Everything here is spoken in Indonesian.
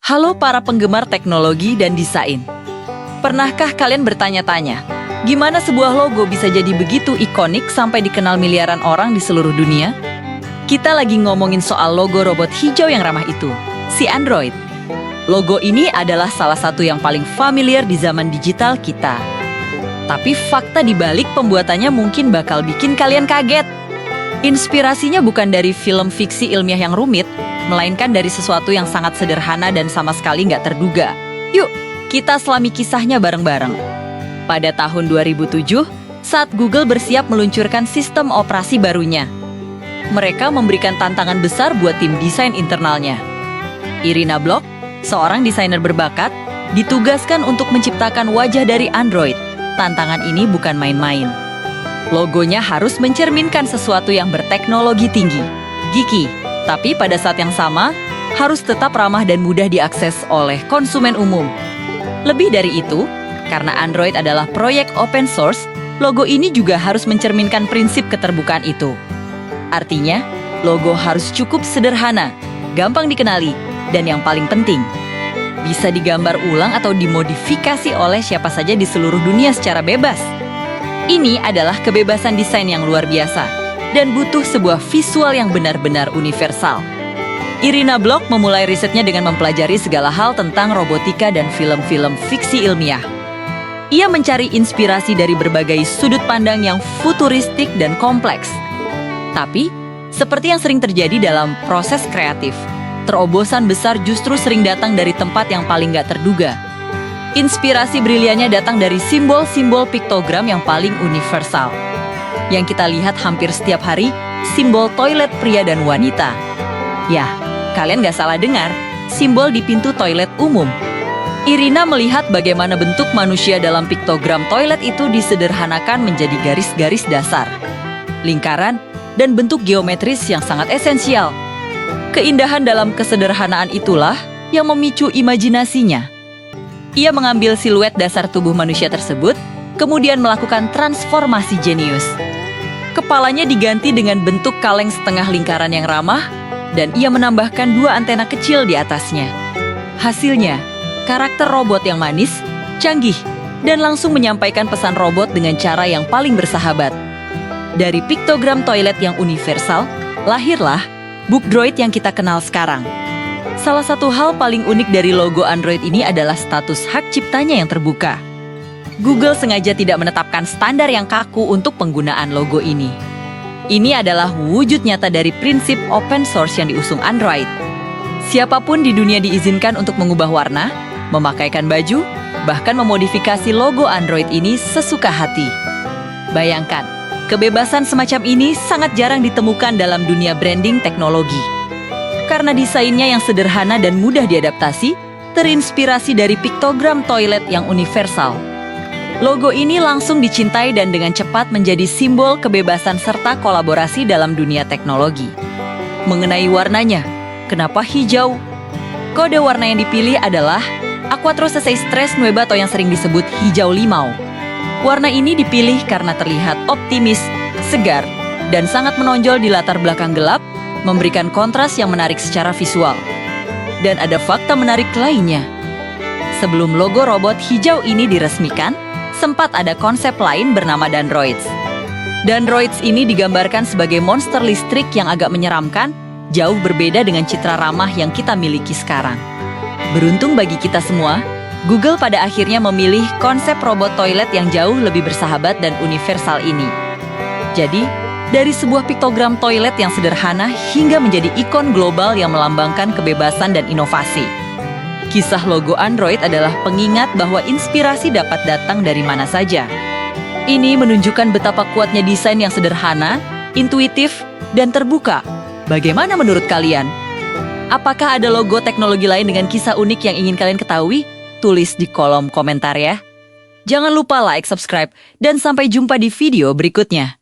Halo para penggemar teknologi dan desain. Pernahkah kalian bertanya-tanya, gimana sebuah logo bisa jadi begitu ikonik sampai dikenal miliaran orang di seluruh dunia? Kita lagi ngomongin soal logo robot hijau yang ramah itu, si Android. Logo ini adalah salah satu yang paling familiar di zaman digital kita. Tapi fakta di balik pembuatannya mungkin bakal bikin kalian kaget. Inspirasinya bukan dari film fiksi ilmiah yang rumit, melainkan dari sesuatu yang sangat sederhana dan sama sekali nggak terduga. Yuk, kita selami kisahnya bareng-bareng. Pada tahun 2007, saat Google bersiap meluncurkan sistem operasi barunya, mereka memberikan tantangan besar buat tim desain internalnya. Irina Block, seorang desainer berbakat, ditugaskan untuk menciptakan wajah dari Android. Tantangan ini bukan main-main. Logonya harus mencerminkan sesuatu yang berteknologi tinggi, geeky, tapi pada saat yang sama, harus tetap ramah dan mudah diakses oleh konsumen umum. Lebih dari itu, karena Android adalah proyek open source, logo ini juga harus mencerminkan prinsip keterbukaan itu. Artinya, logo harus cukup sederhana, gampang dikenali, dan yang paling penting, bisa digambar ulang atau dimodifikasi oleh siapa saja di seluruh dunia secara bebas. Ini adalah kebebasan desain yang luar biasa dan butuh sebuah visual yang benar-benar universal. Irina Block memulai risetnya dengan mempelajari segala hal tentang robotika dan film-film fiksi ilmiah. Ia mencari inspirasi dari berbagai sudut pandang yang futuristik dan kompleks. Tapi, seperti yang sering terjadi dalam proses kreatif, terobosan besar justru sering datang dari tempat yang paling gak terduga. Inspirasi briliannya datang dari simbol-simbol piktogram yang paling universal. Yang kita lihat hampir setiap hari, simbol toilet pria dan wanita. Ya, kalian gak salah dengar, simbol di pintu toilet umum. Irina melihat bagaimana bentuk manusia dalam piktogram toilet itu disederhanakan menjadi garis-garis dasar, lingkaran, dan bentuk geometris yang sangat esensial. Keindahan dalam kesederhanaan itulah yang memicu imajinasinya. Ia mengambil siluet dasar tubuh manusia tersebut, kemudian melakukan transformasi jenius. Kepalanya diganti dengan bentuk kaleng setengah lingkaran yang ramah, dan ia menambahkan 2 antena kecil di atasnya. Hasilnya, karakter robot yang manis, canggih, dan langsung menyampaikan pesan robot dengan cara yang paling bersahabat. Dari piktogram toilet yang universal, lahirlah Book Droid yang kita kenal sekarang. Salah satu hal paling unik dari logo Android ini adalah status hak ciptanya yang terbuka. Google sengaja tidak menetapkan standar yang kaku untuk penggunaan logo ini. Ini adalah wujud nyata dari prinsip open source yang diusung Android. Siapapun di dunia diizinkan untuk mengubah warna, memakaikan baju, bahkan memodifikasi logo Android ini sesuka hati. Bayangkan, kebebasan semacam ini sangat jarang ditemukan dalam dunia branding teknologi. Karena desainnya yang sederhana dan mudah diadaptasi, terinspirasi dari piktogram toilet yang universal. Logo ini langsung dicintai dan dengan cepat menjadi simbol kebebasan serta kolaborasi dalam dunia teknologi. Mengenai warnanya, kenapa hijau? Kode warna yang dipilih adalah Aquatro 63 atau yang sering disebut hijau limau. Warna ini dipilih karena terlihat optimis, segar, dan sangat menonjol di latar belakang gelap, memberikan kontras yang menarik secara visual. Dan ada fakta menarik lainnya. Sebelum logo robot hijau ini diresmikan, sempat ada konsep lain bernama Dandroids. Dandroids ini digambarkan sebagai monster listrik yang agak menyeramkan, jauh berbeda dengan citra ramah yang kita miliki sekarang. Beruntung bagi kita semua, Google pada akhirnya memilih konsep robot toilet yang jauh lebih bersahabat dan universal ini. Jadi, dari sebuah piktogram toilet yang sederhana hingga menjadi ikon global yang melambangkan kebebasan dan inovasi. Kisah logo Android adalah pengingat bahwa inspirasi dapat datang dari mana saja. Ini menunjukkan betapa kuatnya desain yang sederhana, intuitif, dan terbuka. Bagaimana menurut kalian? Apakah ada logo teknologi lain dengan kisah unik yang ingin kalian ketahui? Tulis di kolom komentar ya. Jangan lupa like, subscribe, dan sampai jumpa di video berikutnya.